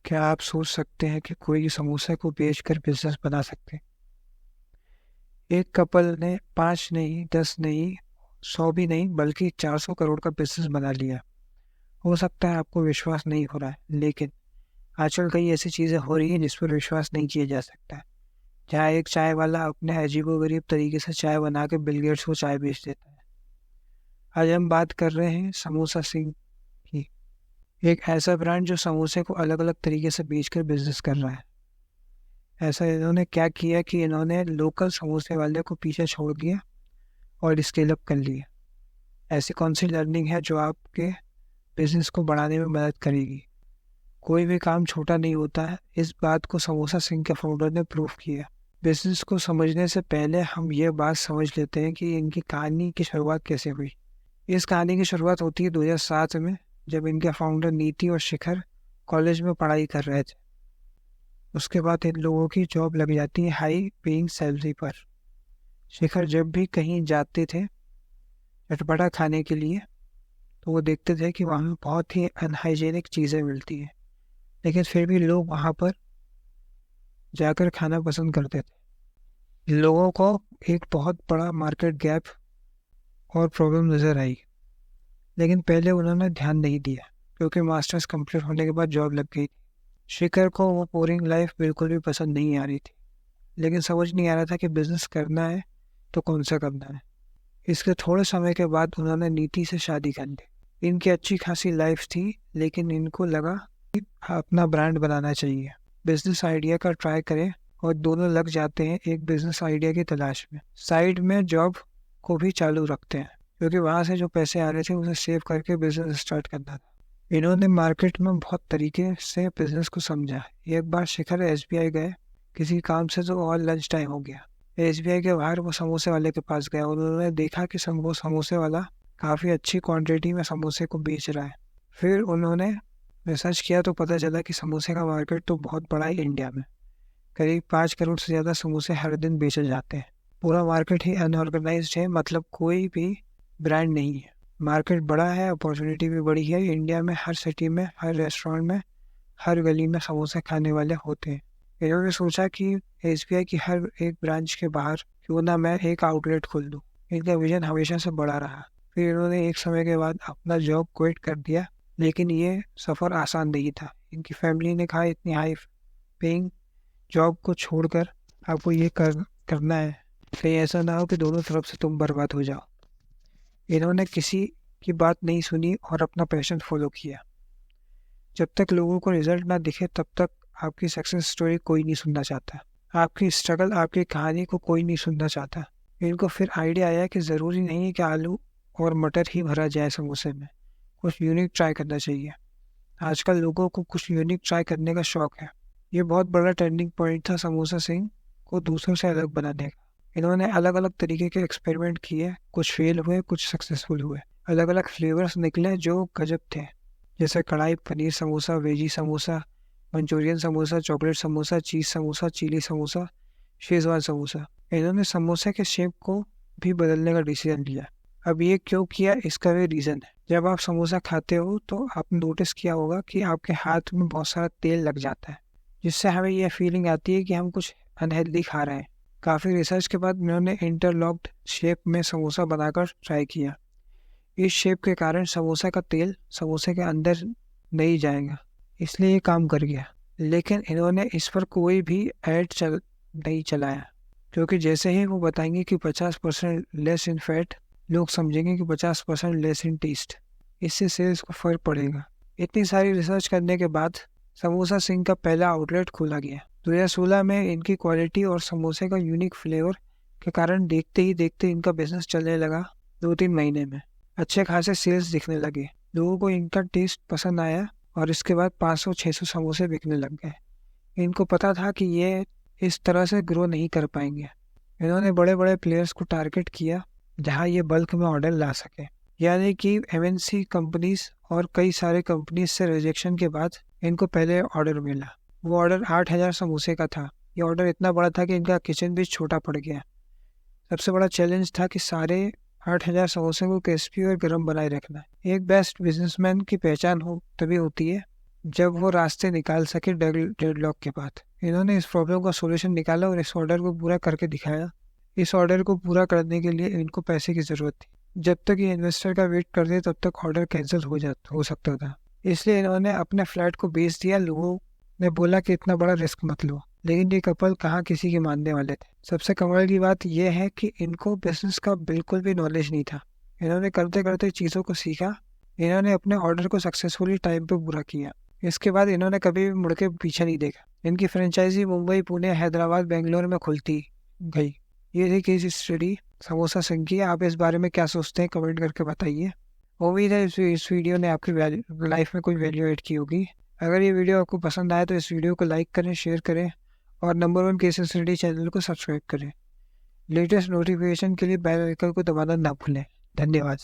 क्या आप सोच सकते हैं कि कोई समोसे को बेचकर बिजनेस बना सकते हैं? एक कपल ने 5 नहीं, 10 नहीं, 100 भी नहीं बल्कि 400 करोड़ का बिजनेस बना लिया। हो सकता है आपको विश्वास नहीं हो रहा है, लेकिन आजकल कई ऐसी चीज़ें हो रही हैं जिस पर विश्वास नहीं किया जा सकता है। जहाँ एक चाय वाला अपने अजीबोगरीब तरीके से चाय बना के बिल गेट्स को चाय बेच देता है। आज हम बात कर रहे हैं समोसा सिंह की, एक ऐसा ब्रांड जो समोसे को अलग अलग तरीके से बेचकर बिजनेस कर रहा है। ऐसा इन्होंने क्या किया कि इन्होंने लोकल समोसे वाले को पीछे छोड़ दिया और स्केल अप कर लिया। ऐसी कौन सी लर्निंग है जो आपके बिजनेस को बढ़ाने में मदद करेगी? कोई भी काम छोटा नहीं होता है, इस बात को समोसा सिंह के फाउंडर ने प्रूव किया। बिजनेस को समझने से पहले हम ये बात समझ लेते हैं कि इनकी कहानी की शुरुआत कैसे हुई। इस कहानी की शुरुआत होती है 2007 में, जब इनके फाउंडर नीति और शिखर कॉलेज में पढ़ाई कर रहे थे। उसके बाद इन लोगों की जॉब लग जाती है हाई पेइंग सैलरी पर। शिखर जब भी कहीं जाते थे चटपटा खाने के लिए, तो वो देखते थे कि वहाँ बहुत ही अनहाइजेनिक चीज़ें मिलती हैं, लेकिन फिर भी लोग वहाँ पर जाकर खाना पसंद करते थे। लोगों को एक बहुत बड़ा मार्केट गैप और प्रॉब्लम नज़र आई, लेकिन पहले उन्होंने ध्यान नहीं दिया क्योंकि मास्टर्स कंप्लीट होने के बाद जॉब लग गई थी। शिखर को वो बोरिंग लाइफ बिल्कुल भी पसंद नहीं आ रही थी, लेकिन समझ नहीं आ रहा था कि बिजनेस करना है तो कौन सा करना है। इसके थोड़े समय के बाद उन्होंने नीति से शादी कर ली। इनकी अच्छी खासी लाइफ थी, लेकिन इनको लगा कि अपना ब्रांड बनाना चाहिए। बिजनेस आइडिया का ट्राई करें और दोनों लग जाते हैं एक बिजनेस आइडिया की तलाश में। साइड में जॉब को भी चालू रखते हैं क्योंकि वहाँ से जो पैसे आ रहे थे उसे सेव करके बिजनेस स्टार्ट करना था। इन्होंने मार्केट में बहुत तरीके से बिजनेस को समझा। एक बार शिखर एसबीआई गए किसी काम से, तो और लंच टाइम हो गया। एसबीआई के बाहर वो समोसे वाले के पास गया और उन्होंने देखा कि वो समोसे वाला काफ़ी अच्छी क्वांटिटी में समोसे को बेच रहा है। फिर उन्होंने रिसर्च किया तो पता चला कि समोसे का मार्केट तो बहुत बड़ा है। इंडिया में करीब 5 करोड़ से ज़्यादा समोसे हर दिन बेचे जाते हैं। पूरा मार्केट ही अनऑर्गेनाइज्ड है, मतलब कोई भी ब्रांड नहीं है। मार्केट बड़ा है, अपॉर्चुनिटी भी बड़ी है। इंडिया में हर सिटी में, हर रेस्टोरेंट में, हर गली में समोसे खाने वाले होते हैं। इन्होंने सोचा कि एसबीआई की हर एक ब्रांच के बाहर क्यों ना मैं एक आउटलेट खोल दूँ। इनका विजन हमेशा से बड़ा रहा। फिर इन्होंने एक समय के बाद अपना जॉब क्विट कर दिया, लेकिन ये सफ़र आसान नहीं था। इनकी फैमिली ने कहा इतनी हाई पेइंग जॉब को छोड़कर आपको ये करना है, कहीं ऐसा ना हो कि दोनों तरफ से तुम बर्बाद हो जाओ। इन्होंने किसी की बात नहीं सुनी और अपना पैशन फॉलो किया। जब तक लोगों को रिजल्ट ना दिखे तब तक आपकी सक्सेस स्टोरी कोई नहीं सुनना चाहता। आपकी स्ट्रगल, आपकी कहानी को कोई नहीं सुनना चाहता। इनको फिर आइडिया आया कि ज़रूरी नहीं है कि आलू और मटर ही भरा जाए समोसे में, कुछ यूनिक ट्राई करना चाहिए। आजकल लोगों को कुछ यूनिक ट्राई करने का शौक है। ये बहुत बड़ा टर्निंग पॉइंट था समोसा सिंह को दूसरों से अलग बनाने का। इन्होंने अलग अलग तरीके के एक्सपेरिमेंट किए, कुछ फेल हुए, कुछ सक्सेसफुल हुए। अलग अलग फ्लेवर्स निकले जो गजब थे, जैसे kadhai paneer samosa, veggie samosa, Manchurian samosa, chocolate samosa, cheese samosa, chilli samosa, Schezwan samosa. इन्होंने समोसे के शेप को भी बदलने का डिसीजन लिया। अब ये क्यों किया, इसका भी रीज़न है। जब आप समोसा खाते हो तो आपने नोटिस किया होगा कि आपके हाथ में बहुत सारा तेल लग जाता है, जिससे हमें यह फीलिंग आती है कि हम कुछ अनहेल्दी खा रहे हैं। काफ़ी रिसर्च के बाद इन्होंने इंटरलॉक्ड शेप में समोसा बनाकर ट्राई किया। इस शेप के कारण समोसा का तेल समोसे के अंदर नहीं जाएगा, इसलिए ये काम कर गया। लेकिन इन्होंने इस पर कोई भी ऐड नहीं चलाया, क्योंकि जैसे ही वो बताएंगे कि 50% लेस इन फैट, लोग समझेंगे कि 50% लेस इन टेस्ट। इससे सेल्स को फर्क पड़ेगा। इतनी सारी रिसर्च करने के बाद समोसा सिंह का पहला आउटलेट खोला गया। 2016 में इनकी क्वालिटी और समोसे का यूनिक फ्लेवर के कारण देखते ही देखते इनका बिजनेस चलने लगा। 2-3 महीने में अच्छे खासे सेल्स दिखने लगे। लोगों को इनका टेस्ट पसंद आया और इसके बाद 500-600 समोसे बिकने लग गए। इनको पता था कि ये इस तरह से ग्रो नहीं कर पाएंगे। इन्होंने बड़े बड़े प्लेयर्स को टारगेट किया जहां ये बल्क में ऑर्डर ला सके, यानी कि एमएनसी कंपनीज। और कई सारे कंपनीज से रिजेक्शन के बाद इनको पहले ऑर्डर मिला। वो ऑर्डर 8,000 समोसे का था। ये ऑर्डर इतना बड़ा था कि इनका किचन भी छोटा पड़ गया। सबसे बड़ा चैलेंज था कि सारे 8,000 समोसे को क्रिस्पी और गर्म बनाए रखना। एक बेस्ट बिजनेसमैन की पहचान हो तभी होती है जब वो रास्ते निकाल सके डेडलॉक के बाद। इन्होंने इस प्रॉब्लम का सॉल्यूशन निकाला और इस ऑर्डर को पूरा करके दिखाया। इस ऑर्डर को पूरा करने के लिए इनको पैसे की ज़रूरत थी। जब तक ये इन्वेस्टर का वेट करते तब तक ऑर्डर कैंसिल हो सकता था। इसलिए इन्होंने अपने फ्लैट को बेच दिया। लोगों ने बोला कि इतना बड़ा रिस्क मत लो, लेकिन ये कपल कहाँ किसी के मानने वाले थे। सबसे कमाल की बात यह है कि इनको बिजनेस का बिल्कुल भी नॉलेज नहीं था। इन्होंने करते करते चीज़ों को सीखा। इन्होंने अपने ऑर्डर को सक्सेसफुली टाइम पे पूरा किया। इसके बाद इन्होंने कभी भी मुड़ के पीछे नहीं देखा। इनकी फ्रेंचाइजी मुंबई, पुणे, हैदराबाद, बेंगलोर में खुलती गई। ये थी केस स्टडी समोसा सिंह की। आप इस बारे में क्या सोचते हैं, कमेंट करके बताइए। उम्मीद है इस वीडियो ने आपकी लाइफ में कोई वैल्यू ऐड की होगी। अगर ये वीडियो आपको पसंद आए तो इस वीडियो को लाइक करें, शेयर करें और नंबर 1 केस स्टडी चैनल को सब्सक्राइब करें। लेटेस्ट नोटिफिकेशन के लिए बेल आइकन को दबाना ना भूलें। धन्यवाद।